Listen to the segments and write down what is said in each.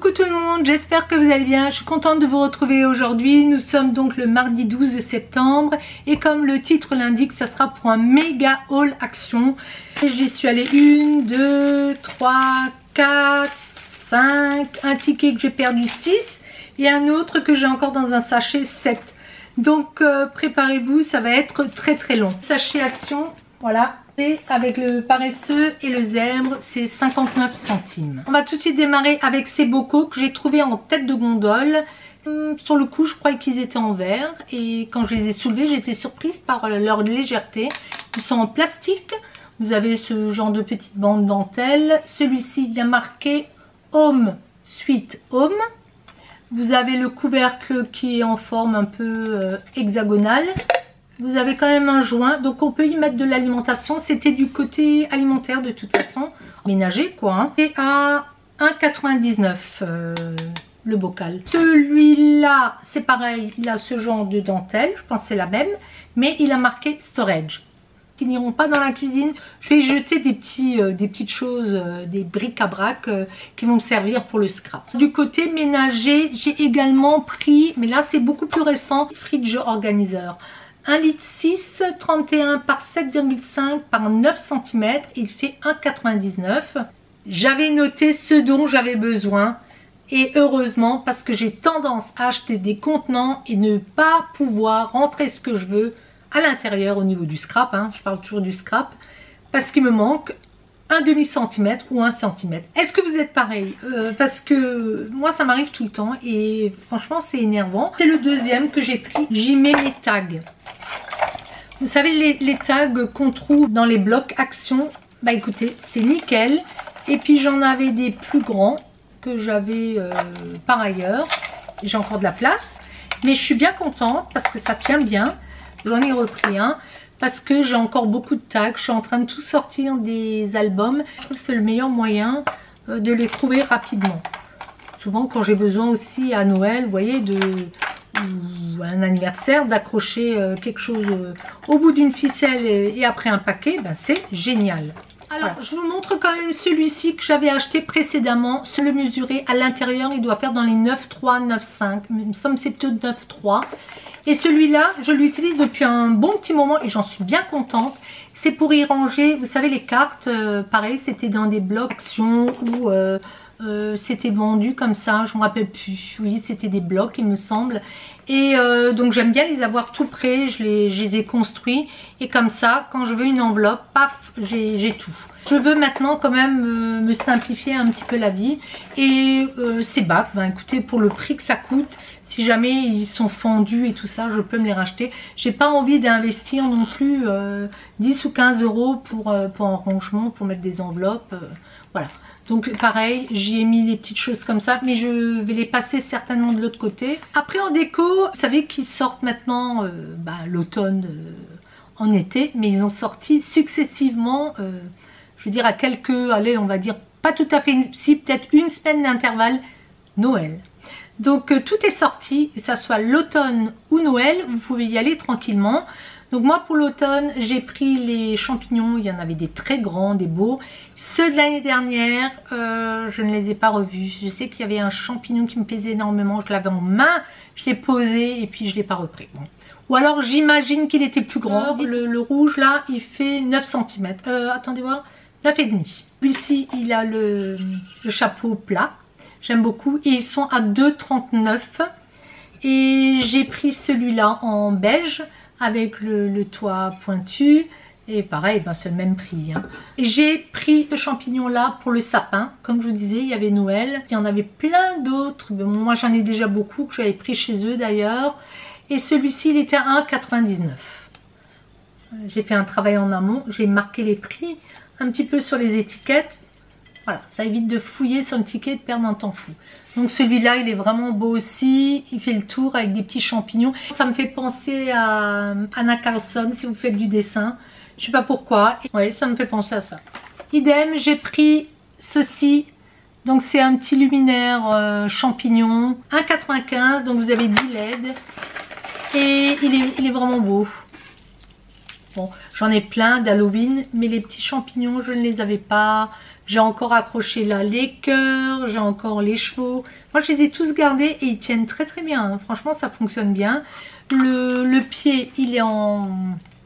Coucou tout le monde, j'espère que vous allez bien. Je suis contente de vous retrouver aujourd'hui. Nous sommes donc le mardi 12 septembre et comme le titre l'indique, ça sera pour un méga haul action. J'y suis allée 1, 2, 3, 4, 5, un ticket que j'ai perdu 6 et un autre que j'ai encore dans un sachet 7. Donc préparez-vous, ça va être très long. Sachet action, voilà. Avec le paresseux et le zèbre, c'est 59 centimes. On va tout de suite démarrer avec ces bocaux que j'ai trouvés en tête de gondole. Sur le coup, je croyais qu'ils étaient en verre et quand je les ai soulevés, j'ai été surprise par leur légèreté. Ils sont en plastique. Vous avez ce genre de petite bande dentelle. Celui-ci vient marqué Home Sweet Home. Vous avez le couvercle qui est en forme un peu hexagonale. Vous avez quand même un joint, donc on peut y mettre de l'alimentation. C'était du côté alimentaire de toute façon, ménager quoi. Hein. Et à 1,99 le bocal. Celui-là, c'est pareil, il a ce genre de dentelle, je pense que c'est la même, mais il a marqué storage. Qui n'iront pas dans la cuisine. Je vais y jeter des petites choses, des bric-à-brac qui vont me servir pour le scrap. Du côté ménager, j'ai également pris, mais là c'est beaucoup plus récent, fridge organizer. 1,6 litre 31 par 7,5 par 9 cm, il fait 1,99 €. J'avais noté ce dont j'avais besoin et heureusement parce que j'ai tendance à acheter des contenants et ne pas pouvoir rentrer ce que je veux à l'intérieur au niveau du scrap, hein, je parle toujours du scrap, parce qu'il me manque un demi-centimètre ou 1 cm. Est-ce que vous êtes pareil? Parce que moi ça m'arrive tout le temps et franchement c'est énervant. C'est le deuxième que j'ai pris, j'y mets mes tags. Vous savez les tags qu'on trouve dans les blocs action, bah écoutez c'est nickel. Et puis j'en avais des plus grands que j'avais par ailleurs. J'ai encore de la place mais je suis bien contente parce que ça tient bien. J'en ai repris un parce que j'ai encore beaucoup de tags. Je suis en train de tout sortir des albums. Je trouve que c'est le meilleur moyen de les trouver rapidement. Souvent quand j'ai besoin aussi à Noël, vous voyez, ou un anniversaire, d'accrocher quelque chose au bout d'une ficelle et après un paquet, ben c'est génial. Alors, voilà. Je vous montre quand même celui-ci que j'avais acheté précédemment. Se le mesurer à l'intérieur, il doit faire dans les 9,3, 9,5. Il me semble que c'est plutôt 9,3. Et celui-là, je l'utilise depuis un bon petit moment et j'en suis bien contente. C'est pour y ranger, vous savez, les cartes, pareil, c'était dans des blocs action ou c'était vendu comme ça, je ne me rappelle plus. Oui, c'était des blocs, il me semble. Et donc j'aime bien les avoir tout prêts, je les ai construits. Et comme ça, quand je veux une enveloppe, paf, j'ai tout. Je veux maintenant quand même me simplifier un petit peu la vie. Et ces bacs, ben écoutez, pour le prix que ça coûte, si jamais ils sont fendus et tout ça, je peux me les racheter. J'ai pas envie d'investir non plus 10 ou 15 € pour un rangement, pour mettre des enveloppes. Voilà. Donc pareil, j'y ai mis les petites choses comme ça, mais je vais les passer certainement de l'autre côté. Après en déco, vous savez qu'ils sortent maintenant l'automne en été, mais ils ont sorti successivement, je veux dire à quelques, allez on va dire pas tout à fait, si peut-être une semaine d'intervalle, Noël. Donc tout est sorti, que ça soit l'automne ou Noël, vous pouvez y aller tranquillement. Donc moi pour l'automne, j'ai pris les champignons, il y en avait des très grands, des beaux. Ceux de l'année dernière, je ne les ai pas revus. Je sais qu'il y avait un champignon qui me plaisait énormément, je l'avais en main, je l'ai posé et puis je ne l'ai pas repris. Bon. Ou alors j'imagine qu'il était plus grand. Le rouge là, il fait 9 cm. Attendez voir, 9,5. Celui-ci, il a le chapeau plat. J'aime beaucoup. Et ils sont à 2,39. Et j'ai pris celui-là en beige avec le toit pointu. Et pareil, ben c'est le même prix. Hein. J'ai pris ce champignon-là pour le sapin. Comme je vous disais, il y avait Noël. Il y en avait plein d'autres. Moi, j'en ai déjà beaucoup que j'avais pris chez eux d'ailleurs. Et celui-ci, il était à 1,99. J'ai fait un travail en amont. J'ai marqué les prix un petit peu sur les étiquettes. Voilà, ça évite de fouiller sur le ticket et de perdre un temps fou. Donc celui-là, il est vraiment beau aussi. Il fait le tour avec des petits champignons. Ça me fait penser à Anna Carlson si vous faites du dessin. Je sais pas pourquoi. Ouais, ça me fait penser à ça. Idem, j'ai pris ceci. Donc c'est un petit luminaire champignon. 1,95. Donc vous avez 10 LED. Et il est vraiment beau. Bon, j'en ai plein d'Halloween, mais les petits champignons, je ne les avais pas. J'ai encore accroché là les cœurs, j'ai encore les chevaux. Moi je les ai tous gardés et ils tiennent très très bien, hein. Franchement ça fonctionne bien. Le pied il est en...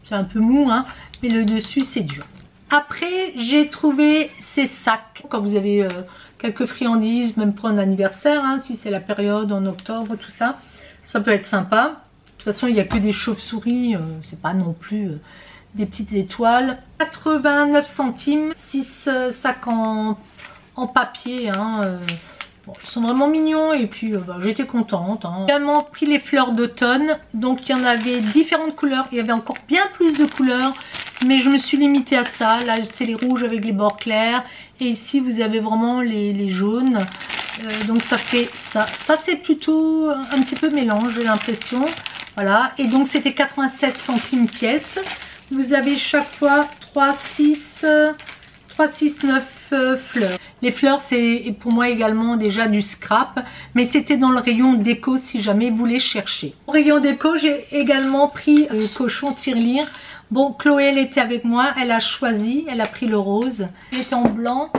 c'est un peu mou, hein, mais le dessus c'est dur. Après j'ai trouvé ces sacs. Quand vous avez quelques friandises, même pour un anniversaire, hein, si c'est la période en octobre, tout ça, ça peut être sympa. De toute façon il n'y a que des chauves-souris, c'est pas non plus... des petites étoiles. 89 centimes, 6 sacs en papier, hein. Bon, ils sont vraiment mignons et puis j'étais contente, hein. J'ai également pris les fleurs d'automne, donc il y en avait différentes couleurs, il y avait encore bien plus de couleurs, mais je me suis limitée à ça. Là c'est les rouges avec les bords clairs et ici vous avez vraiment les jaunes, donc ça fait ça. Ça c'est plutôt un petit peu mélange, j'ai l'impression. Voilà, et donc c'était 87 centimes pièce. Vous avez chaque fois 3, 6, 9 fleurs. Les fleurs c'est pour moi également déjà du scrap, mais c'était dans le rayon déco si jamais vous les cherchez. Au rayon déco j'ai également pris cochon tirelire. Bon, Chloé elle était avec moi, elle a choisi, elle a pris le rose. Elle était en blanc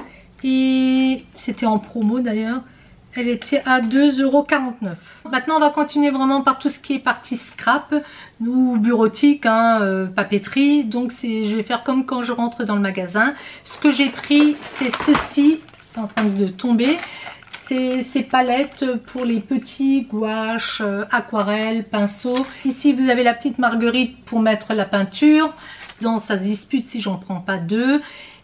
et c'était en promo d'ailleurs. Elle était à 2,49 €. Maintenant on va continuer vraiment par tout ce qui est partie scrap ou bureautique, hein, papeterie. Donc je vais faire comme quand je rentre dans le magasin. Ce que j'ai pris c'est ceci, c'est en train de tomber. C'est ces palettes pour les petits gouaches, aquarelles, pinceaux. Ici vous avez la petite marguerite pour mettre la peinture. Donc ça se dispute si j'en prends pas deux.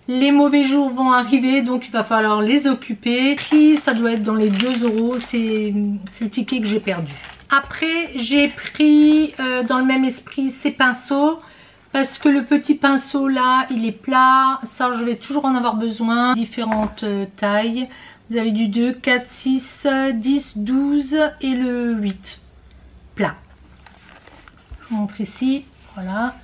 Les mauvais jours vont arriver, donc il va falloir les occuper. Prix, ça doit être dans les 2 €, c'est le ticket que j'ai perdu. Après, j'ai pris dans le même esprit ces pinceaux, parce que le petit pinceau là, il est plat. Ça, je vais toujours en avoir besoin. Différentes tailles. Vous avez du 2, 4, 6, 10, 12 et le 8. Plat. Je vous montre ici. Voilà.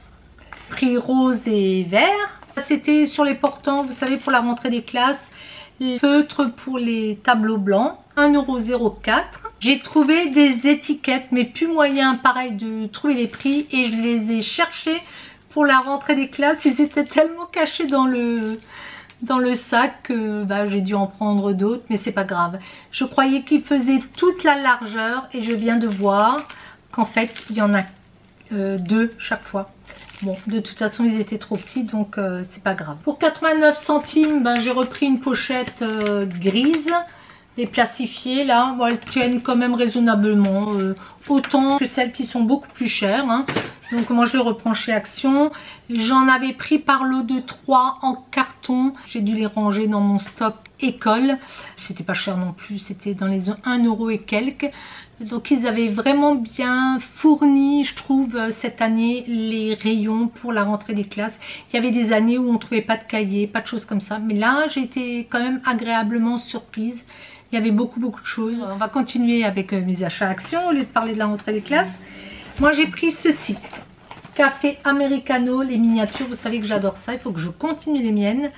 Prix rose et vert. C'était sur les portants, vous savez, pour la rentrée des classes, les feutres pour les tableaux blancs, 1,04 €. J'ai trouvé des étiquettes, mais plus moyen, pareil, de trouver les prix, et je les ai cherchés pour la rentrée des classes. Ils étaient tellement cachés dans le sac que j'ai dû en prendre d'autres, mais c'est pas grave. Je croyais qu'ils faisaient toute la largeur et je viens de voir qu'en fait, il y en a 2 chaque fois. Bon, de toute façon, ils étaient trop petits, donc c'est pas grave. Pour 89 centimes, j'ai repris une pochette grise et plastifiée. Là, bon, elles tiennent quand même raisonnablement, autant que celles qui sont beaucoup plus chères, hein. Donc moi, je les reprends chez Action. J'en avais pris par lot de 3 en carton. J'ai dû les ranger dans mon stock école. C'était pas cher non plus, c'était dans les 1 € et quelques. Donc ils avaient vraiment bien fourni, je trouve, cette année les rayons pour la rentrée des classes. Il y avait des années où on ne trouvait pas de cahiers, pas de choses comme ça. Mais là, j'ai été quand même agréablement surprise. Il y avait beaucoup de choses. On va continuer avec mes achats Action au lieu de parler de la rentrée des classes. Moi, j'ai pris ceci. Café Americano, les miniatures. Vous savez que j'adore ça. Il faut que je continue les miennes.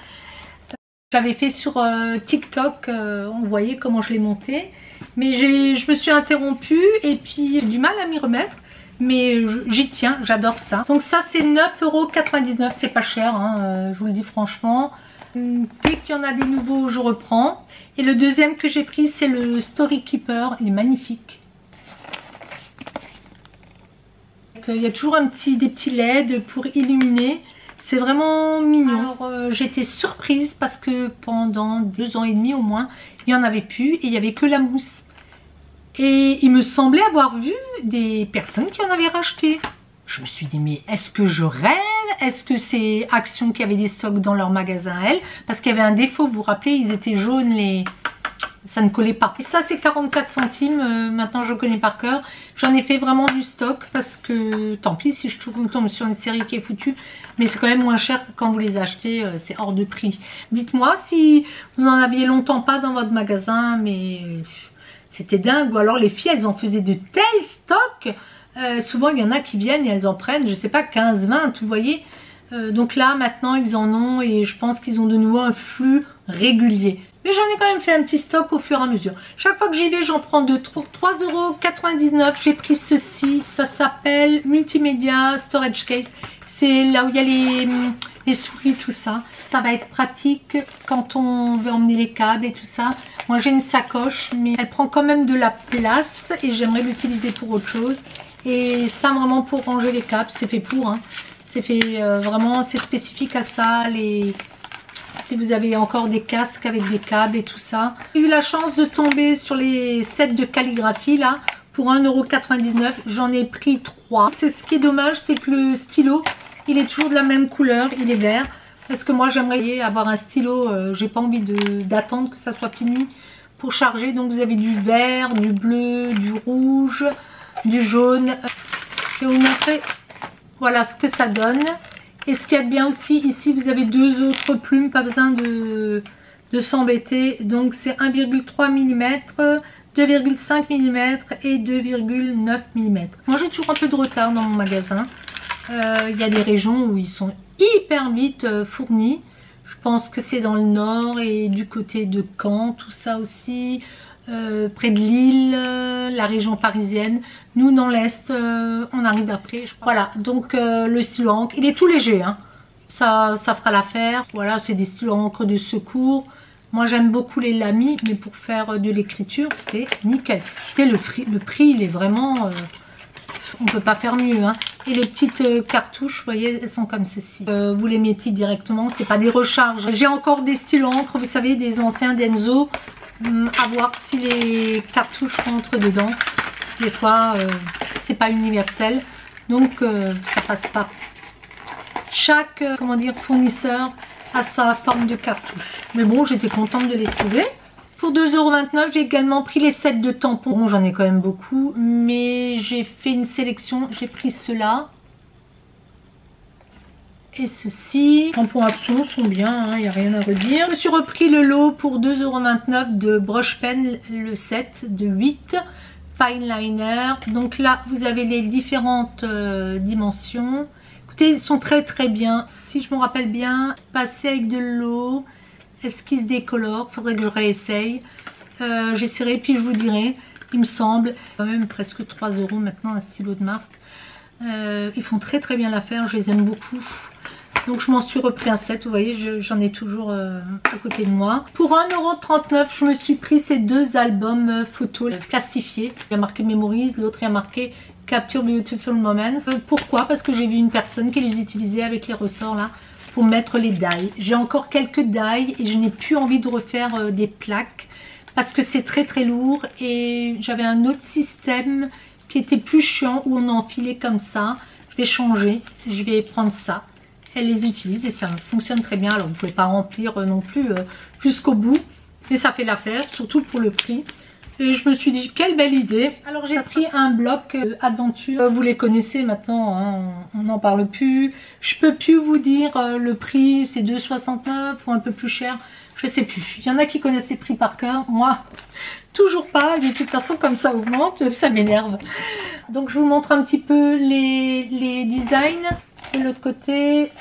J'avais fait sur TikTok, on voyait comment je les montais. Mais je me suis interrompue et puis j'ai du mal à m'y remettre. Mais j'y tiens, j'adore ça. Donc ça c'est 9,99 €, c'est pas cher, hein, je vous le dis franchement. Dès qu'il y en a des nouveaux, je reprends. Et le deuxième que j'ai pris, c'est le Story Keeper, il est magnifique. Il y a toujours des petits LED pour illuminer. C'est vraiment mignon. Alors j'étais surprise parce que pendant 2 ans et demi au moins, il n'y en avait plus et il n'y avait que la mousse. Et il me semblait avoir vu des personnes qui en avaient racheté. Je me suis dit, mais est-ce que je rêve? Est-ce que c'est Action qui avait des stocks dans leur magasin à elle? Parce qu'il y avait un défaut, vous vous rappelez, ils étaient jaunes, ça ne collait pas. Et ça c'est 44 centimes, maintenant je connais par cœur. J'en ai fait vraiment du stock parce que tant pis si je tombe sur une série qui est foutue. Mais c'est quand même moins cher que quand vous les achetez, c'est hors de prix. Dites-moi si vous n'en aviez longtemps pas dans votre magasin, mais c'était dingue. Ou alors les filles, elles en faisaient de tels stocks. Souvent, il y en a qui viennent et elles en prennent, je sais pas, 15, 20, vous voyez. Donc là, maintenant, ils en ont et je pense qu'ils ont de nouveau un flux régulier. Mais j'en ai quand même fait un petit stock au fur et à mesure. Chaque fois que j'y vais, j'en prends 2. 3,99 €. J'ai pris ceci. Ça s'appelle Multimedia Storage Case. C'est là où il y a les souris, tout ça. Ça va être pratique quand on veut emmener les câbles et tout ça. Moi j'ai une sacoche, mais elle prend quand même de la place et j'aimerais l'utiliser pour autre chose. Et ça vraiment pour ranger les câbles, c'est fait pour. Hein. C'est fait vraiment, c'est spécifique à ça. Si vous avez encore des casques avec des câbles et tout ça. J'ai eu la chance de tomber sur les sets de calligraphie là. Pour 1,99 €, j'en ai pris 3. C'est ce qui est dommage, c'est que le stylo, il est toujours de la même couleur, il est vert. Parce que moi j'aimerais avoir un stylo, j'ai pas envie d'attendre que ça soit fini pour charger. Donc vous avez du vert, du bleu, du rouge, du jaune. Je vais vous montrer voilà ce que ça donne. Et ce qu'il y a de bien aussi, ici vous avez 2 autres plumes, pas besoin de s'embêter. Donc c'est 1,3 mm, 2,5 mm et 2,9 mm. Moi j'ai toujours un peu de retard dans mon magasin. Il y a des régions où ils sont hyper vite fournis. Je pense que c'est dans le nord et du côté de Caen, tout ça aussi. Près de Lille, la région parisienne. Nous dans l'Est, on arrive après. Voilà, donc le stylo encre, il est tout léger. Hein. Ça fera l'affaire. Voilà, c'est des stylos encre de secours. Moi j'aime beaucoup les Lamy, mais pour faire de l'écriture, c'est nickel. Le prix, il est vraiment... on peut pas faire mieux. Hein. Et les petites cartouches, vous voyez, elles sont comme ceci. Vous les mettez directement, c'est pas des recharges. J'ai encore des stylos encre, vous savez, des anciens Denso. À voir si les cartouches rentrent dedans. Des fois, c'est pas universel. Donc, ça passe pas. Chaque comment dire, fournisseur a sa forme de cartouche. Mais bon, j'étais contente de les trouver. Pour 2,29 €, j'ai également pris les sets de tampons. Bon, j'en ai quand même beaucoup, mais j'ai fait une sélection. J'ai pris ceux-là. Et ceux-ci, tampons Action sont bien, il n'y a rien à redire. Je me suis repris le lot pour 2,29 € de Brush Pen, le set de 8 fine liner. Donc là, vous avez les différentes dimensions. Écoutez, ils sont très très bien. Si je me rappelle bien, passer avec de l'eau, est-ce qu'ils se décolorent? Faudrait que je réessaye. J'essaierai puis je vous dirai. Il me semble, quand même presque 3 € maintenant un stylo de marque. Ils font très très bien l'affaire, je les aime beaucoup. Donc je m'en suis repris un set, vous voyez, j'en ai toujours à côté de moi. Pour 1,39 €, je me suis pris ces 2 albums photos plastifiés. Il y a marqué Memories, l'autre il y a marqué Capture Beautiful Moments. Pourquoi? Parce que j'ai vu une personne qui les utilisait avec les ressorts là pour mettre les die. J'ai encore quelques die et je n'ai plus envie de refaire des plaques parce que c'est très très lourd. Et j'avais un autre système qui était plus chiant où on enfilait comme ça. Je vais changer, je vais prendre ça. Elle les utilise et ça fonctionne très bien. Alors vous ne pouvez pas remplir non plus jusqu'au bout, mais ça fait l'affaire, surtout pour le prix. Et je me suis dit quelle belle idée. Alors j'ai pris un bloc Adventure. Vous les connaissez maintenant, hein, on n'en parle plus. Je peux plus vous dire le prix, c'est 2,69 € ou un peu plus cher. Je sais plus. Il y en a qui connaissent les prix par cœur. Moi, toujours pas. De toute façon, comme ça augmente, ça m'énerve. Donc je vous montre un petit peu les designs. De l'autre côté,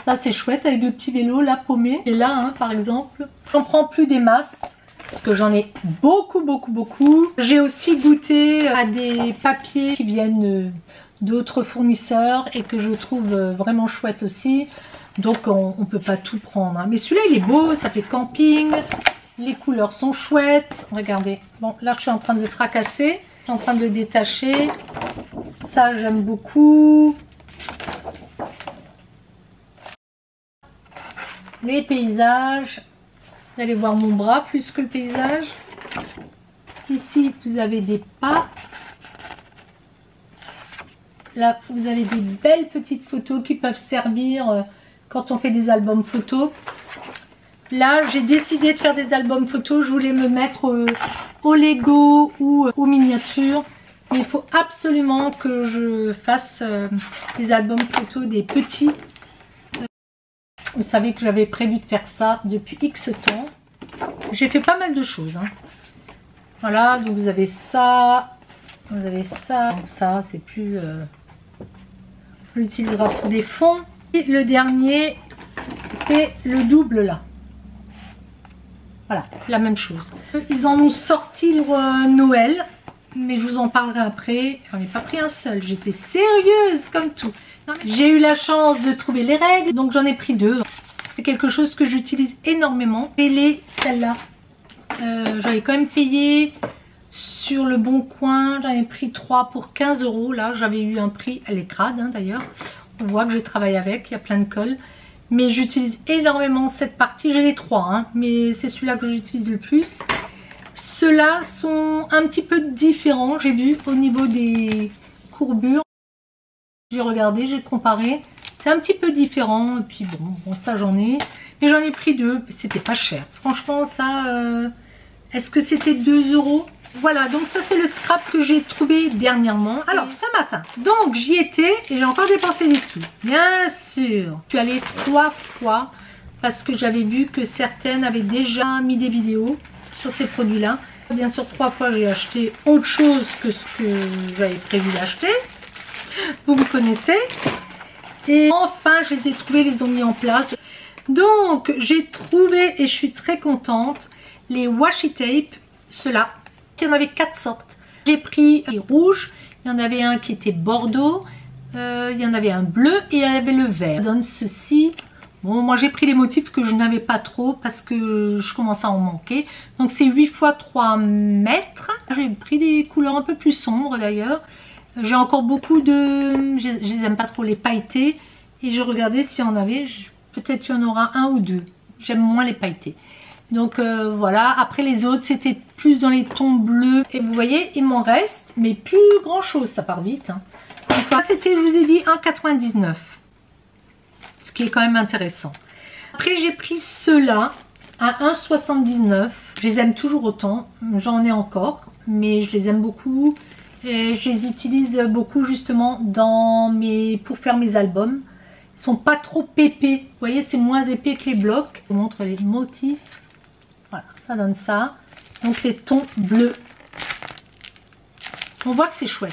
ça c'est chouette avec le petit vélo là paumé. Et là, hein, par exemple, j'en prends plus des masses parce que j'en ai beaucoup. J'ai aussi goûté à des papiers qui viennent d'autres fournisseurs et que je trouve vraiment chouette aussi. Donc on peut pas tout prendre. Hein. Mais celui-là il est beau, ça fait camping. Les couleurs sont chouettes. Regardez. Bon, là je suis en train de le fracasser. Je suis en train de le détacher. Ça j'aime beaucoup. Les paysages. Vous allez voir mon bras plus que le paysage. Ici vous avez des pas. Là vous avez des belles petites photos qui peuvent servir quand on fait des albums photos. Là j'ai décidé de faire des albums photos. Je voulais me mettre au Lego ou aux miniatures. Mais il faut absolument que je fasse des albums photos des petits. Vous savez que j'avais prévu de faire ça depuis X temps. J'ai fait pas mal de choses. Hein. Voilà, donc vous avez ça. Vous avez ça. Ça, c'est plus... on l'utilisera pour des fonds. Et le dernier, c'est le double là. Voilà, la même chose. Ils en ont sorti Noël. mais je vous en parlerai après. J'en ai pas pris un seul, j'étais sérieuse comme tout. J'ai eu la chance de trouver les règles, donc j'en ai pris 2. C'est quelque chose que j'utilise énormément. Et celle-là, j'avais quand même payé sur le Bon Coin, j'en ai pris 3 pour 15 €. Là, j'avais eu un prix, elle est crade hein, d'ailleurs. On voit que je travaille avec, il y a plein de colle. Mais j'utilise énormément cette partie, j'ai les 3, hein, mais c'est celui-là que j'utilise le plus. Ceux-là sont un petit peu différents, j'ai vu au niveau des courbures. J'ai regardé, j'ai comparé. C'est un petit peu différent. Et puis bon ça j'en ai. Mais j'en ai pris 2. C'était pas cher. Franchement ça... Est-ce que c'était 2 €? Voilà, donc ça c'est le scrap que j'ai trouvé dernièrement. Alors ce matin, donc j'y étais et j'ai encore dépensé des sous. Bien sûr. Je suis allée 3 fois parce que j'avais vu que certaines avaient déjà mis des vidéos sur ces produits-là. Bien sûr 3 fois j'ai acheté autre chose que ce que j'avais prévu d'acheter. Vous connaissez. Et enfin je les ai trouvés, les ont mis en place. Donc j'ai trouvé et je suis très contente les washi tape, ceux-là. Il y en avait 4 sortes. J'ai pris les rouges, il y en avait un qui était bordeaux, il y en avait un bleu et il y avait le vert. Ça donne ceci. Bon, moi j'ai pris les motifs que je n'avais pas trop parce que je commence à en manquer. Donc c'est 8 x 3 mètres. J'ai pris des couleurs un peu plus sombres d'ailleurs. J'ai encore beaucoup de... Je les aime pas trop, les pailletés. Et je regardais s'il y en avait. Peut-être il y en aura 1 ou 2. J'aime moins les pailletés. Donc voilà, après les autres c'était plus dans les tons bleus. Et vous voyez, il m'en reste, mais plus grand chose, ça part vite. Hein. Donc là c'était, je vous ai dit, 1,99. Ce qui est quand même intéressant. Après j'ai pris ceux-là à 1,79. Je les aime toujours autant, j'en ai encore, mais je les aime beaucoup. Et je les utilise beaucoup justement pour faire mes albums. Ils sont pas trop épais, vous voyez, c'est moins épais que les blocs. Je vous montre les motifs. Voilà, ça donne ça. Donc les tons bleus. On voit que c'est chouette.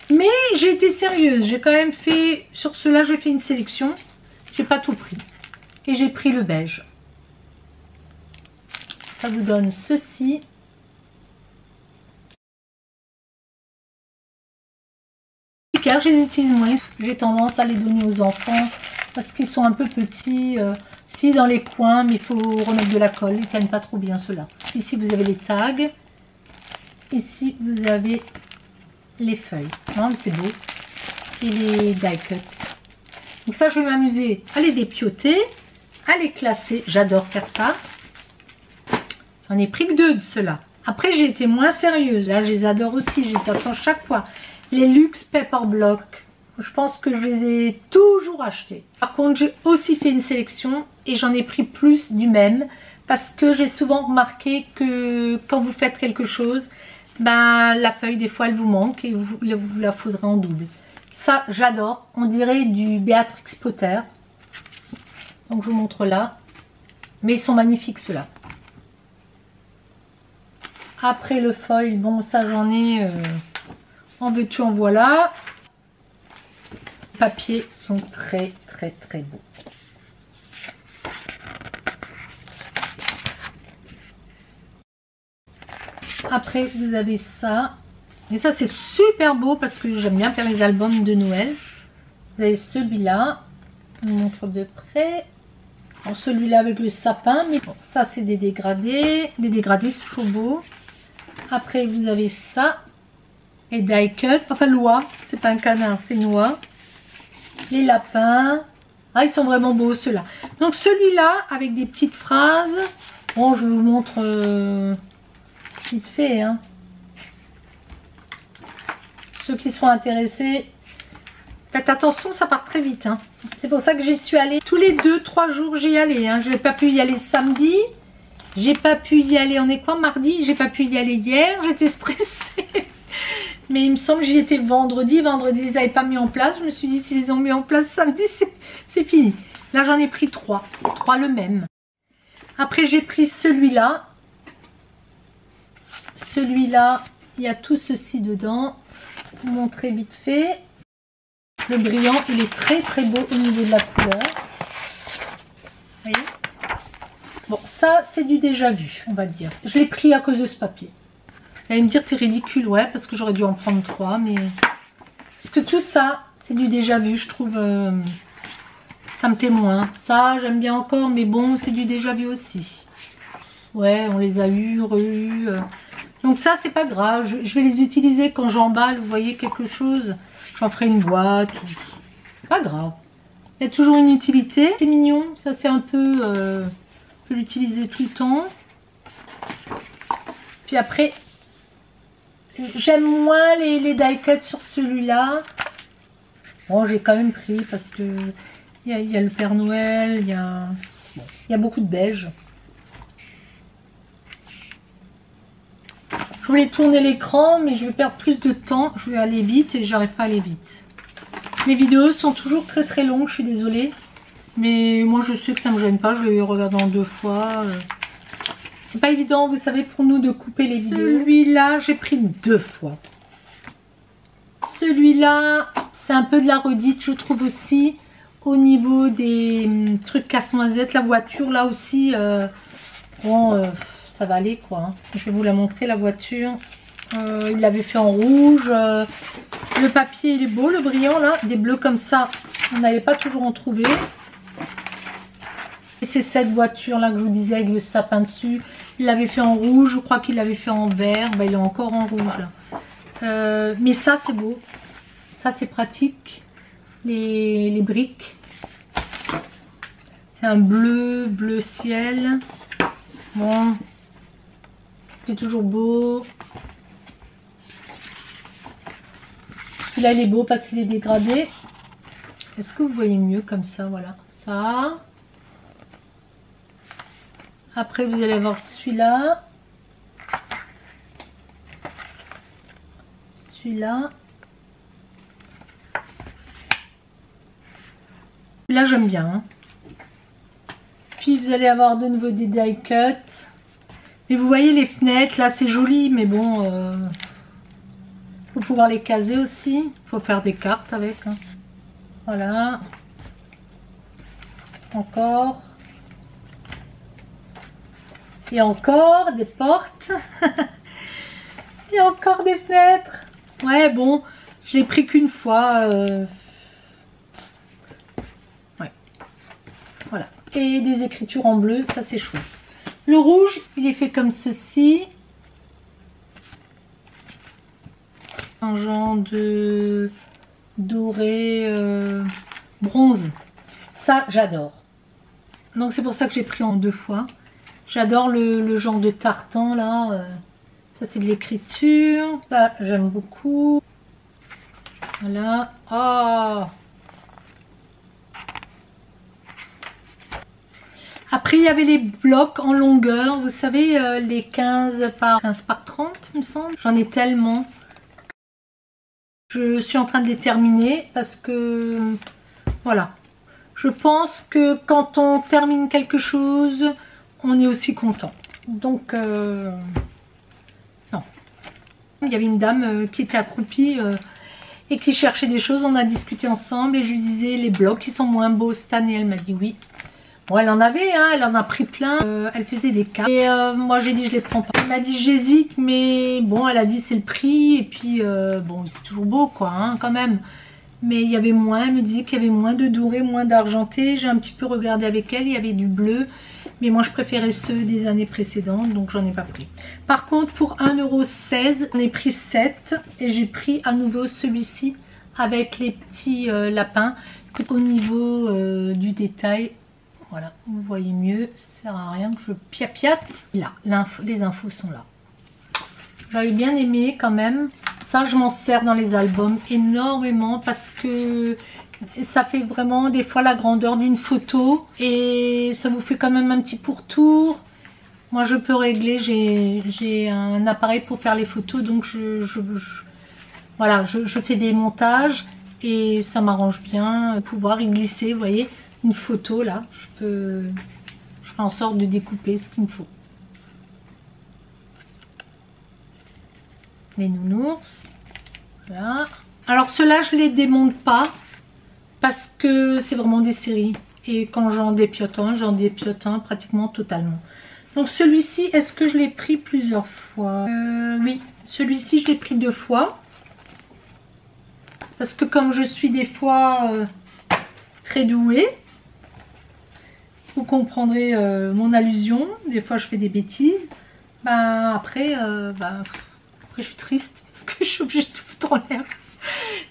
Mais j'ai été sérieuse. J'ai quand même fait, sur ceux-là, j'ai fait une sélection. J'ai pas tout pris. Et j'ai pris le beige. Ça vous donne ceci. Car je les utilise moins. J'ai tendance à les donner aux enfants parce qu'ils sont un peu petits. Si dans les coins, mais il faut remettre de la colle, ils ne tiennent pas trop bien ceux-là. Ici vous avez les tags, ici vous avez les feuilles. Non mais c'est beau. Et les die cut. Donc ça je vais m'amuser à les dépioter, à les classer. J'adore faire ça. J'en ai pris que 2 de ceux-là. Après j'ai été moins sérieuse. Là je les adore aussi, je les attends chaque fois. Les Luxe Paper Block. Je pense que je les ai toujours achetés. Par contre, j'ai aussi fait une sélection et j'en ai pris plus du même. Parce que j'ai souvent remarqué que quand vous faites quelque chose, ben, la feuille, des fois, elle vous manque et vous la faudrez en double. Ça, j'adore. On dirait du Béatrix Potter. Donc, je vous montre là. Mais ils sont magnifiques, ceux-là. Après, le foil, bon, ça, j'en ai... en veux-tu, en voilà. Les papiers sont très très très beaux. Après vous avez ça. Et ça c'est super beau parce que j'aime bien faire les albums de Noël. Vous avez celui-là. Je vous montre de près. Celui-là avec le sapin. Mais bon, ça c'est des dégradés. Des dégradés, c'est trop beau. Après vous avez ça. Et die cut. Enfin l'oie. C'est pas un canard, c'est une oie. Les lapins. Ah, ils sont vraiment beaux ceux-là. Donc celui-là avec des petites phrases. Bon, je vous montre vite fait. Hein. Ceux qui sont intéressés, faites attention, ça part très vite. Hein. C'est pour ça que j'y suis allée. Tous les 2-3 jours, j'y allais. Hein. Je n'ai pas pu y aller samedi. J'ai pas pu y aller, on est quoi, mardi? J'ai pas pu y aller hier. J'étais stressée. Mais il me semble que j'y étais vendredi. Vendredi, ils n'avaient pas mis en place. Je me suis dit, s'ils les ont mis en place samedi, c'est fini. Là, j'en ai pris 3. 3 le même. Après, j'ai pris celui-là. Celui-là, il y a tout ceci dedans. Pour vous montrer vite fait. Le brillant, il est très très beau au niveau de la couleur. Vous voyez? Bon, ça c'est du déjà vu, on va dire. Je l'ai pris à cause de ce papier. Vous allez me dire c'est ridicule, ouais, parce que j'aurais dû en prendre 3, mais... Parce que tout ça, c'est du déjà vu, je trouve... Ça me plaît moins. Ça, j'aime bien encore, mais bon, c'est du déjà vu aussi. Ouais, on les a eu, re-eu. Donc ça, c'est pas grave. Je vais les utiliser quand j'emballe, vous voyez, quelque chose. J'en ferai une boîte. Pas grave. Il y a toujours une utilité. C'est mignon. Ça, c'est un peu... on peut l'utiliser tout le temps. Puis après, j'aime moins les die cuts sur celui-là. Bon, j'ai quand même pris parce que... Il y a le Père Noël, il y a beaucoup de beige. Je voulais tourner l'écran, mais je vais perdre plus de temps. Je vais aller vite et j'arrive pas à aller vite. Mes vidéos sont toujours très très longues, je suis désolée. Mais moi je sais que ça me gêne pas, je les regarde en 2 fois. C'est pas évident, vous savez, pour nous de couper les vidéos. Celui-là, j'ai pris 2 fois. Celui-là, c'est un peu de la redite, je trouve aussi. Au niveau des trucs casse-noisette, la voiture là aussi, bon, ça va aller quoi. Hein. Je vais vous la montrer, la voiture. Il l'avait fait en rouge. Le papier il est beau, le brillant là. Des bleus comme ça, on n'allait pas toujours en trouver. Et c'est cette voiture là que je vous disais avec le sapin dessus. Il l'avait fait en rouge, je crois qu'il l'avait fait en vert. Ben, il est encore en rouge là. Mais ça c'est beau. Ça c'est pratique. Les briques. C'est un bleu ciel. Bon. C'est toujours beau. Celui-là il est beau parce qu'il est dégradé. Est-ce que vous voyez mieux comme ça? Voilà. Ça. Après vous allez avoir celui-là. Celui-là. Là j'aime bien. Hein. Puis vous allez avoir de nouveau des die cuts. Mais vous voyez les fenêtres, là c'est joli, mais bon, faut pouvoir les caser aussi. Faut faire des cartes avec. Hein. Voilà. Encore. Et encore des portes. Et encore des fenêtres. Ouais bon, je l'ai pris qu'une fois. Voilà. Et des écritures en bleu, ça c'est chouette. Le rouge, il est fait comme ceci. Un genre de doré bronze. Ça, j'adore. Donc c'est pour ça que j'ai pris en 2 fois. J'adore le genre de tartan là. Ça c'est de l'écriture. Ça, j'aime beaucoup. Voilà. Oh! Après, il y avait les blocs en longueur, vous savez, les 15 par 30, il me semble. J'en ai tellement. Je suis en train de les terminer parce que, voilà. Je pense que quand on termine quelque chose, on est aussi content. Donc, non. Il y avait une dame qui était accroupie et qui cherchait des choses. On a discuté ensemble et je lui disais les blocs qui sont moins beaux cette année. Elle m'a dit oui. Bon, elle en avait, hein, elle en a pris plein. Elle faisait des cartes. Et moi, j'ai dit, je les prends pas. Elle m'a dit, j'hésite, mais bon, elle a dit, c'est le prix. Et puis, bon, c'est toujours beau, quoi, hein, quand même. Mais il y avait moins, elle me disait qu'il y avait moins de doré, moins d'argenté. J'ai un petit peu regardé avec elle, il y avait du bleu. Mais moi, je préférais ceux des années précédentes, donc j'en ai pas pris. Par contre, pour 1,16 €, j'en ai pris 7. Et j'ai pris à nouveau celui-ci avec les petits lapins. Au niveau du détail. Voilà, vous voyez mieux, ça sert à rien que je piapiate. Là, les infos sont là. J'avais bien aimé quand même. Ça, je m'en sers dans les albums énormément parce que ça fait vraiment des fois la grandeur d'une photo et ça vous fait quand même un petit pourtour. Moi, je peux régler, j'ai un appareil pour faire les photos, donc voilà, je fais des montages et ça m'arrange bien pouvoir y glisser, vous voyez. Une photo là, je fais en sorte de découper ce qu'il me faut. Les nounours. Voilà. Alors ceux-là je les démonte pas parce que c'est vraiment des séries Et quand j'en dépiote un pratiquement totalement. Donc celui-ci, est-ce que je l'ai pris plusieurs fois? Oui, celui-ci je l'ai pris 2 fois. Parce que comme je suis des fois très douée, vous comprendrez mon allusion. Des fois je fais des bêtises. Ben, après je suis triste parce que je suis obligée de tout foutre en l'air.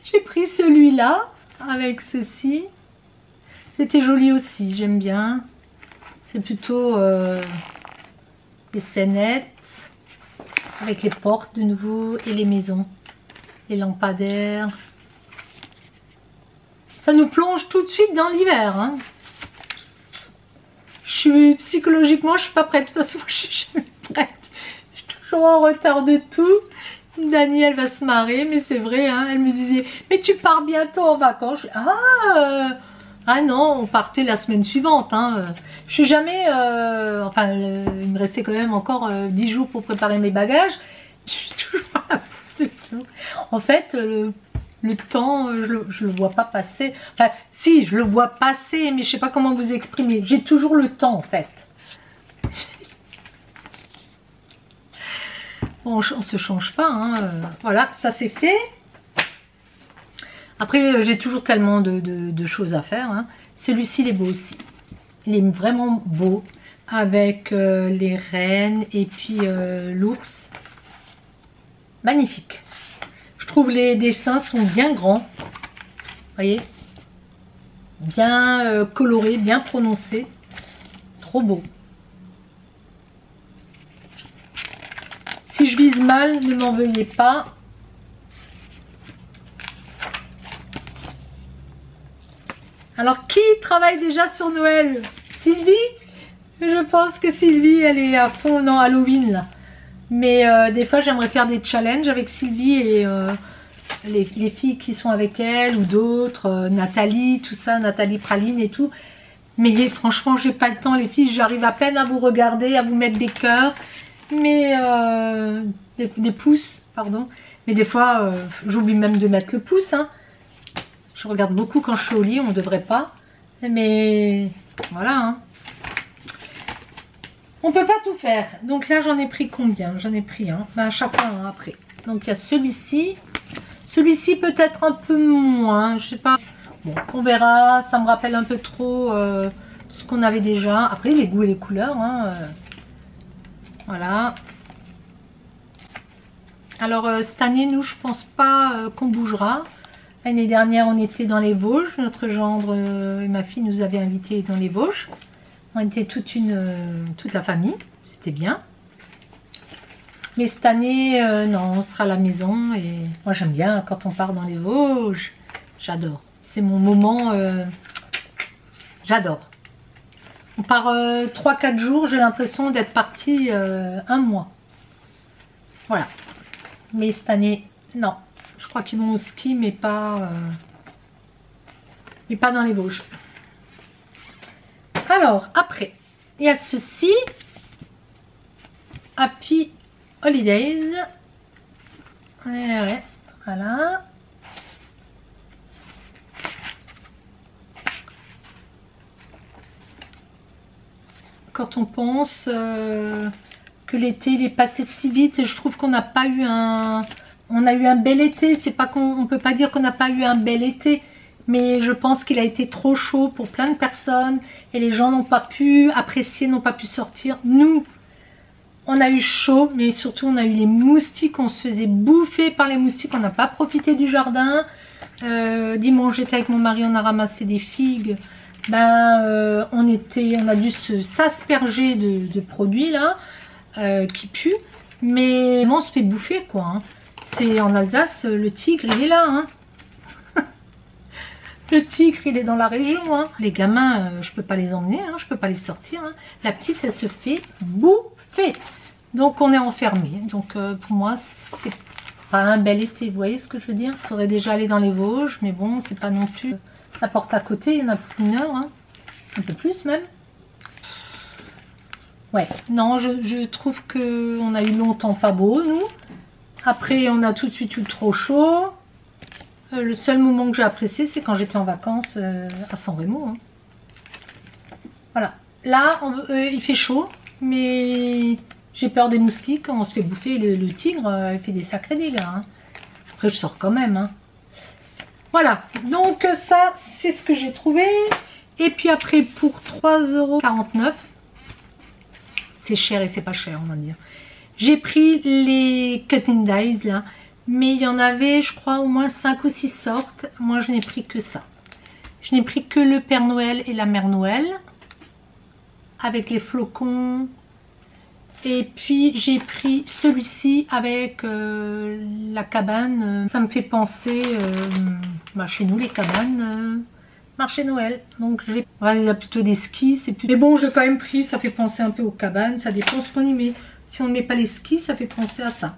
J'ai pris celui-là avec ceci. C'était joli aussi, j'aime bien. C'est plutôt les scénettes avec les portes de nouveau et les maisons, les lampadaires. Ça nous plonge tout de suite dans l'hiver. Hein. Psychologiquement, je suis pas prête. De toute façon, je suis jamais prête. Je suis toujours en retard de tout. Dani, elle va se marrer, mais c'est vrai. Hein, elle me disait, mais tu pars bientôt en vacances. Ah non, on partait la semaine suivante. Hein. Je suis jamais... enfin, il me restait quand même encore 10 jours pour préparer mes bagages. Je suis toujours à la bouffe de tout. En fait, le temps, je le vois pas passer. Enfin, si, je le vois passer, mais je sais pas comment vous exprimer. J'ai toujours le temps, en fait. Bon, on se change pas. Hein. Voilà, ça c'est fait. Après, j'ai toujours tellement de choses à faire. Hein. Celui-ci, il est beau aussi. Il est vraiment beau. Avec les rennes et puis l'ours. Magnifique. Je trouve les dessins sont bien grands. Vous voyez? Bien colorés, bien prononcés. Trop beau. Si je vise mal, ne m'en veuillez pas. Alors, qui travaille déjà sur Noël? Sylvie? Je pense que Sylvie, elle est à fond dans Halloween, là. Mais des fois, j'aimerais faire des challenges avec Sylvie et les filles qui sont avec elle ou d'autres. Nathalie, tout ça, Nathalie Praline et tout. Mais franchement, j'ai pas le temps, les filles. J'arrive à peine à vous regarder, à vous mettre des cœurs. Mais des pouces, pardon. Mais des fois, j'oublie même de mettre le pouce, hein. Je regarde beaucoup quand je suis au lit, on ne devrait pas. Mais voilà. Hein. On ne peut pas tout faire. Donc là, j'en ai pris combien? J'en ai pris un. Ben, chaque fois, hein, après. Donc il y a celui-ci. Celui-ci peut-être un peu moins. Je sais pas. Bon, on verra. Ça me rappelle un peu trop ce qu'on avait déjà. Après, les goûts et les couleurs. Hein, voilà. Alors, cette année, nous, je pense pas qu'on bougera. L'année dernière, on était dans les Vosges. Notre gendre et ma fille nous avaient invités dans les Vosges. On était toute la famille. C'était bien. Mais cette année, non, on sera à la maison. Et moi, j'aime bien quand on part dans les Vosges. J'adore. C'est mon moment. J'adore. On part 3-4 jours. J'ai l'impression d'être partie 1 mois. Voilà. Mais cette année, non. Je crois qu'ils vont au ski, mais pas dans les Vosges. Alors, après, il y a ceci. Happy Holidays. Ouais, voilà. Quand on pense que l'été il est passé si vite, et je trouve qu'on n'a pas eu un... On a eu un bel été, c'est pas qu'on peut pas dire qu'on n'a pas eu un bel été, mais je pense qu'il a été trop chaud pour plein de personnes et les gens n'ont pas pu apprécier, n'ont pas pu sortir. Nous, on a eu chaud, mais surtout on a eu les moustiques, on se faisait bouffer par les moustiques, on n'a pas profité du jardin. Dimanche j'étais avec mon mari, on a ramassé des figues, ben on a dû s'asperger de produits là qui puent, mais on se fait bouffer quoi. Hein. C'est en Alsace, le tigre il est là. Hein. Le tigre il est dans la région. Hein. Les gamins, je peux pas les emmener, hein, je peux pas les sortir. Hein. La petite elle se fait bouffer. Donc on est enfermé. Donc pour moi c'est pas un bel été. Vous voyez ce que je veux dire? Il faudrait déjà aller dans les Vosges, mais bon c'est pas non plus la porte à côté. Il y en a plus d'1 heure. Hein. Un peu plus même. Ouais, non je trouve qu'on a eu longtemps pas beau nous. Après, on a tout de suite eu trop chaud. Le seul moment que j'ai apprécié, c'est quand j'étais en vacances à San Remo. Hein. Voilà. Là, il fait chaud, mais j'ai peur des moustiques. On se fait bouffer. Le tigre, il fait des sacrés dégâts. Hein. Après, je sors quand même. Hein. Voilà. Donc, ça, c'est ce que j'ai trouvé. Et puis après, pour 3,49 €, c'est cher et c'est pas cher, on va dire. J'ai pris les cutting dies, là. Mais il y en avait, je crois, au moins 5 ou 6 sortes. Moi, je n'ai pris que ça. Je n'ai pris que le Père Noël et la Mère Noël. Avec les flocons. Et puis, j'ai pris celui-ci avec la cabane. Ça me fait penser, chez nous, les cabanes, marché Noël. Donc, il y a plutôt des skis. Mais bon, j'ai quand même pris, ça fait penser un peu aux cabanes. Ça dépend ce qu'on y met. Si on ne met pas les skis, ça fait penser à ça.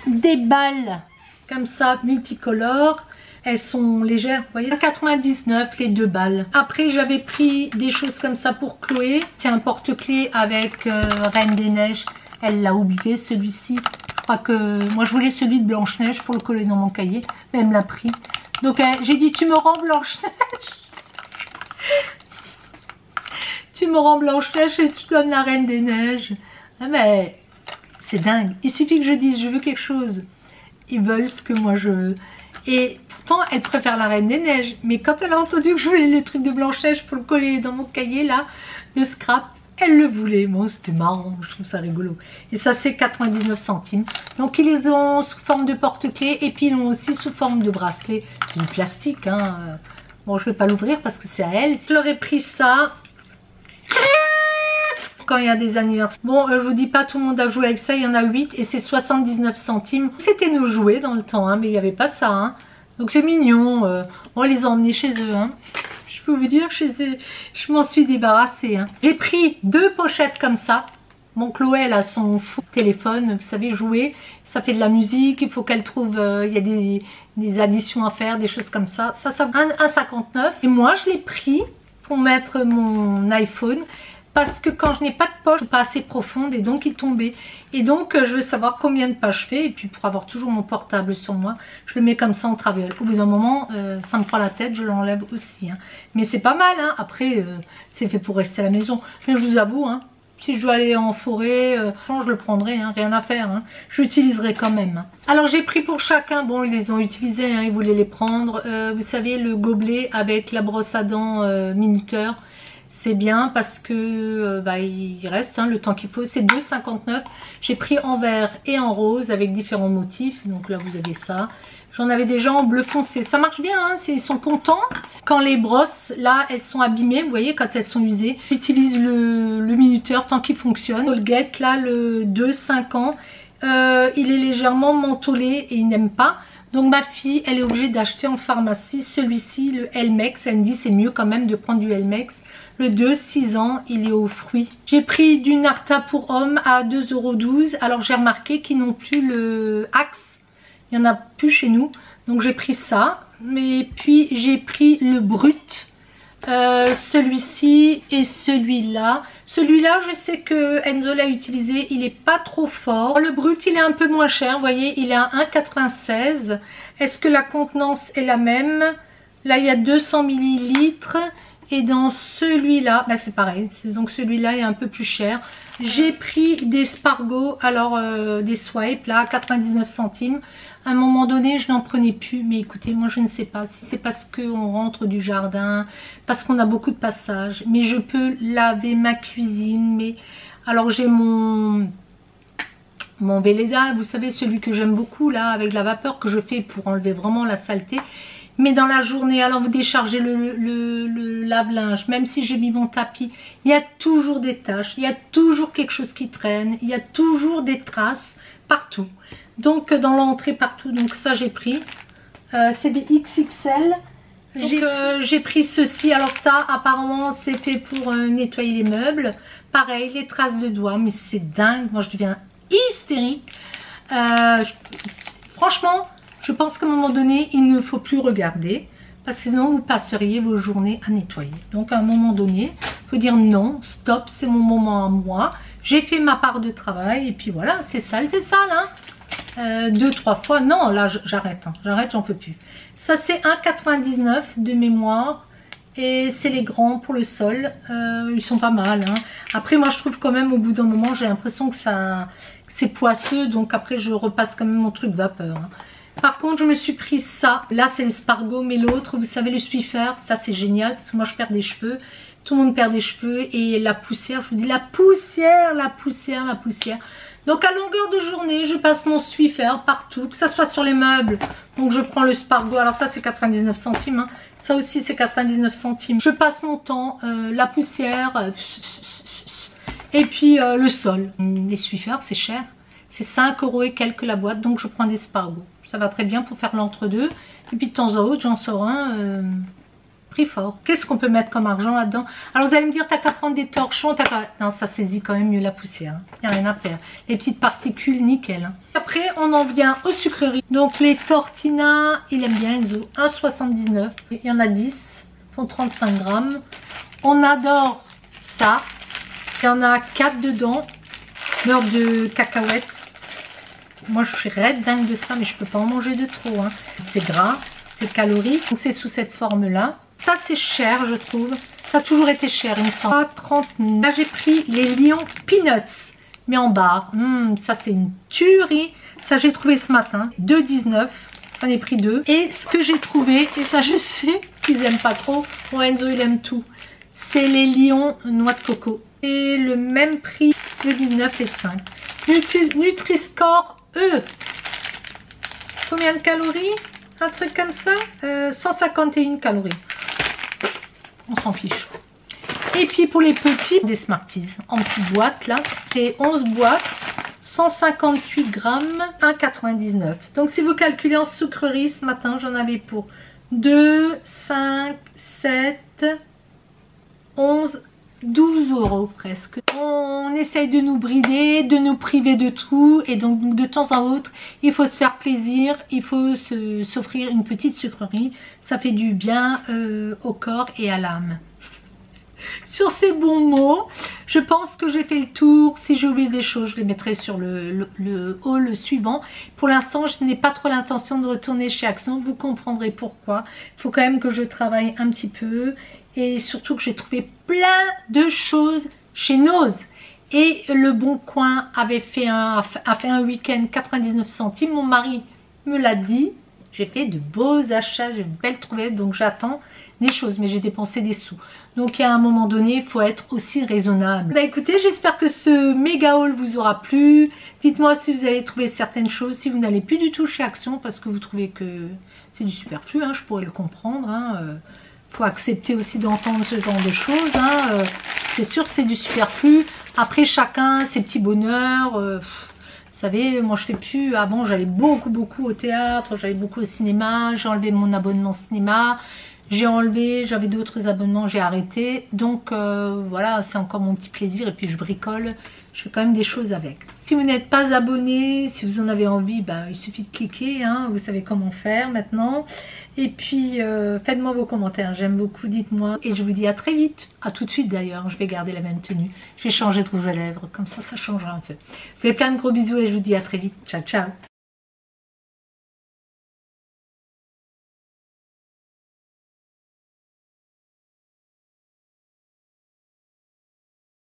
Des balles comme ça, multicolores. Elles sont légères, vous voyez, 99 les 2 balles. Après, j'avais pris des choses comme ça pour Chloé. C'est un porte-clés avec Reine des Neiges. Elle l'a oublié, celui-ci. Je crois que moi, je voulais celui de Blanche-Neige pour le coller dans mon cahier. Mais elle me l'a pris. Donc, j'ai dit, tu me rends Blanche-Neige. Tu me rends Blanche-Neige et tu donnes la Reine des Neiges. Ah, mais c'est dingue. Il suffit que je dise, je veux quelque chose. Ils veulent ce que moi je veux. Et pourtant, elle préfère la Reine des Neiges. Mais quand elle a entendu que je voulais le truc de Blanche-Neige pour le coller dans mon cahier, là, le scrap, elle le voulait. Bon, c'était marrant, je trouve ça rigolo. Et ça, c'est 99 centimes. Donc, ils les ont sous forme de porte-clés. Et puis, ils l'ont aussi sous forme de bracelet. C'est du plastique, hein. Bon, je ne vais pas l'ouvrir parce que c'est à elle. Je leur ai pris ça quand il y a des anniversaires. Bon, je vous dis pas, tout le monde a joué avec ça. Il y en a 8 et c'est 79 centimes. C'était nos jouets dans le temps, hein, mais il n'y avait pas ça. Hein. Donc c'est mignon. On les a emmenés chez eux. Hein. Je peux vous dire, chez eux, je m'en suis débarrassée. Hein. J'ai pris 2 pochettes comme ça. Mon Chloé, elle a son fou téléphone, vous savez, jouer. Ça fait de la musique, il faut qu'elle trouve... il y a des additions à faire, des choses comme ça. Ça 1,59 €. Et moi, je l'ai pris pour mettre mon iPhone. Parce que quand je n'ai pas de poche, je suis pas assez profonde et donc il tombait. Et donc je veux savoir combien de pas je fais. Et puis pour avoir toujours mon portable sur moi, je le mets comme ça en travers. Au bout d'un moment, ça me prend la tête, je l'enlève aussi. Hein. Mais c'est pas mal, hein. Après c'est fait pour rester à la maison. Mais je vous avoue, hein, si je dois aller en forêt, je le prendrai, hein, rien à faire. Hein. Je l'utiliserai quand même. Hein. Alors j'ai pris pour chacun, bon ils les ont utilisés, hein, ils voulaient les prendre. Vous savez, le gobelet avec la brosse à dents minuteur. C'est bien parce que il reste hein, le temps qu'il faut. C'est 2,59 €. J'ai pris en vert et en rose avec différents motifs. Donc là, vous avez ça. J'en avais déjà en bleu foncé. Ça marche bien, hein, ils sont contents. Quand les brosses, là, elles sont abîmées, vous voyez, quand elles sont usées, j'utilise le minuteur tant qu'il fonctionne. Colgate, là, le 2-5 ans, il est légèrement mentholé et il n'aime pas. Donc ma fille, elle est obligée d'acheter en pharmacie celui-ci, le Elmex. Elle me dit c'est mieux quand même de prendre du Elmex. Le 2, 6 ans, il est aux fruits. J'ai pris du Narta pour homme à 2,12 €. Alors j'ai remarqué qu'ils n'ont plus le Axe. Il n'y en a plus chez nous. Donc j'ai pris ça. Mais puis j'ai pris le Brut. Celui-ci et celui-là. Celui-là, je sais que Enzo l'a utilisé. Il n'est pas trop fort. Le Brut, il est un peu moins cher. Vous voyez, il est à 1,96 €. Est-ce que la contenance est la même? Là, il y a 200 ml. Et dans celui-là, c'est pareil. Donc celui-là est un peu plus cher. J'ai pris des Spargo, alors des swipes, là, 99 centimes. À un moment donné, je n'en prenais plus. Mais écoutez, moi je ne sais pas si c'est parce qu'on rentre du jardin, parce qu'on a beaucoup de passages. Mais je peux laver ma cuisine. Mais alors j'ai mon Velleda, vous savez, celui que j'aime beaucoup, là, avec la vapeur que je fais pour enlever vraiment la saleté. Mais dans la journée, alors vous déchargez le lave-linge, même si j'ai mis mon tapis, il y a toujours des taches, il y a toujours quelque chose qui traîne, il y a toujours des traces partout. Donc dans l'entrée partout, donc ça j'ai pris. C'est des XXL. J'ai pris ceci, alors ça apparemment c'est fait pour nettoyer les meubles. Pareil, les traces de doigts, mais c'est dingue, moi je deviens hystérique. Franchement... Je pense qu'à un moment donné, il ne faut plus regarder. Parce que sinon, vous passeriez vos journées à nettoyer. Donc, à un moment donné, il faut dire non, stop, c'est mon moment à moi. J'ai fait ma part de travail. Et puis voilà, c'est sale, hein. 2-3 fois. Non, là, j'arrête. Hein. J'arrête, j'en peux plus. Ça, c'est 1,99 € de mémoire. Et c'est les grands pour le sol. Ils sont pas mal. Hein. Après, moi, je trouve quand même, au bout d'un moment, j'ai l'impression que c'est poisseux. Donc après, je repasse quand même mon truc vapeur. Hein. Par contre, je me suis pris ça. Là, c'est l'espargot, mais l'autre, vous savez, le Swiffer, ça, c'est génial. Parce que moi, je perds des cheveux. Tout le monde perd des cheveux. Et la poussière, je vous dis, la poussière, la poussière, la poussière. Donc, à longueur de journée, je passe mon Swiffer partout. Que ça soit sur les meubles. Donc, je prends le Spargo. Alors, ça, c'est 99 centimes. Hein. Ça aussi, c'est 99 centimes. Je passe mon temps, la poussière. Et puis, le sol. Les Swiffer, c'est cher. C'est 5 € et quelques la boîte. Donc, je prends des Spargo. Ça va très bien pour faire l'entre-deux. Et puis de temps en autre, j'en sors un prix fort. Qu'est-ce qu'on peut mettre comme argent là-dedans? Alors vous allez me dire, t'as qu'à prendre des torchons. Non, ça saisit quand même mieux la poussière. Il n'y a rien à faire. Les petites particules, nickel. Hein. Après, on en vient aux sucreries. Donc les Tortina, il aime bien Enzo. 1,79. Il y en a 10. Ils font 35 grammes. On adore ça. Il y en a 4 dedans. Beurre de cacahuètes. Moi je suis raide dingue de ça, mais je peux pas en manger de trop. Hein. C'est gras, c'est calorique, donc c'est sous cette forme là. Ça c'est cher je trouve. Ça a toujours été cher, il me semble. 39. Là j'ai pris les Lions Peanuts, mais en barre. Ça c'est une tuerie. Ça j'ai trouvé ce matin, 2,19. J'en ai pris 2. Et ce que j'ai trouvé, et ça je sais qu'ils aiment pas trop. Bon, Enzo il aime tout. C'est les Lions noix de coco. Et le même prix, 2,19 et 5. Nutri-Score combien de calories? Un truc comme ça, 151 calories. On s'en fiche. Et puis pour les petits, des Smarties en petite boîte là, c'est 11 boîtes, 158 grammes, 1,99. Donc si vous calculez en sucrerie, ce matin j'en avais pour 2, 5, 7, 11, 12 € presque. On essaye de nous brider, de nous priver de tout. Et donc de temps en autre, il faut se faire plaisir. Il faut s'offrir une petite sucrerie. Ça fait du bien au corps et à l'âme. Sur ces bons mots, je pense que j'ai fait le tour. Si j'ai oublié des choses, je les mettrai sur le haul suivant. Pour l'instant, je n'ai pas trop l'intention de retourner chez Action. Vous comprendrez pourquoi. Il faut quand même que je travaille un petit peu. Et surtout que j'ai trouvé plein de choses chez Nose. Et Le Bon Coin a fait un week-end 99 centimes. Mon mari me l'a dit. J'ai fait de beaux achats, j'ai une belle trouvette. Donc j'attends des choses, mais j'ai dépensé des sous. Donc à un moment donné, il faut être aussi raisonnable. Bah écoutez, j'espère que ce méga haul vous aura plu. Dites-moi si vous avez trouvé certaines choses, si vous n'allez plus du tout chez Action parce que vous trouvez que c'est du superflu, hein, je pourrais le comprendre. Faut accepter aussi d'entendre ce genre de choses. C'est sûr que c'est du superflu. Après, chacun ses petits bonheurs. Vous savez, moi je fais plus. Avant, j'allais beaucoup au théâtre, j'allais beaucoup au cinéma. J'ai enlevé mon abonnement cinéma. J'avais d'autres abonnements, j'ai arrêté. Donc voilà, c'est encore mon petit plaisir. Et puis je bricole, je fais quand même des choses avec. Si vous n'êtes pas abonné, si vous en avez envie, bah, il suffit de cliquer. Vous savez comment faire maintenant. Et puis faites-moi vos commentaires, j'aime beaucoup, dites-moi. Et je vous dis à très vite, à tout de suite d'ailleurs. Je vais garder la même tenue, je vais changer de rouge à lèvres, comme ça changera un peu. Je vous fais plein de gros bisous et je vous dis à très vite. Ciao ciao.